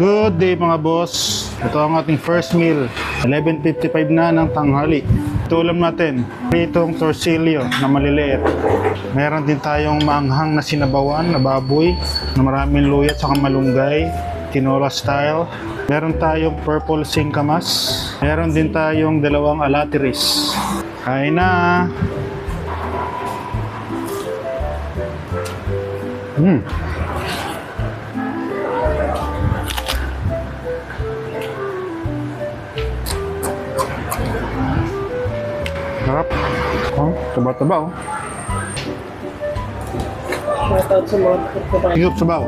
Good day mga boss. Ito ang ating first meal. 11:55 na ng tanghali. Ito ulam natin. Pritong torsilyo na maliliit. Meron din tayong maanghang na sinabawan na baboy na maraming luya at saka malunggay. Tinola style. Meron tayong purple singkamas. Meron din tayong dalawang alatiris. Kain na! Sarap. Oh, taba-taba oh. Shoutout sa mga kapatid. Higup sabaw.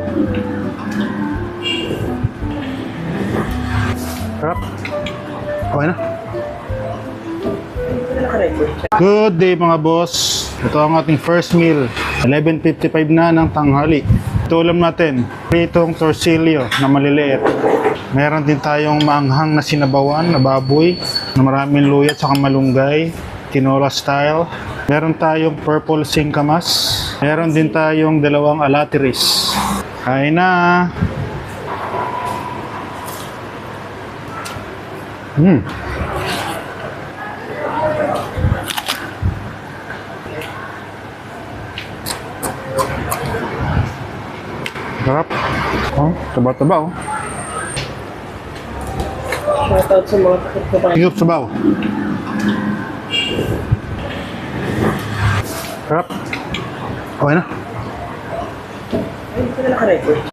Sarap. Okay na. Naka-record siya. Good day mga boss. Ito ang ating first meal. 11:55 na ng tanghali. Ito ulam natin. Pritong torsilyo na maliliit. Meron din tayong maanghang na sinabawan na baboy na maraming luya at saka malunggay. Tinola style. Meron tayong purple singkamas. Meron din tayong dalawang alatiris. Kain na! Sarap. Oh, taba-taba oh. Shoutout sa mga kapatid. Higup sabaw. Sarap. Okay na. Ay, naka-record.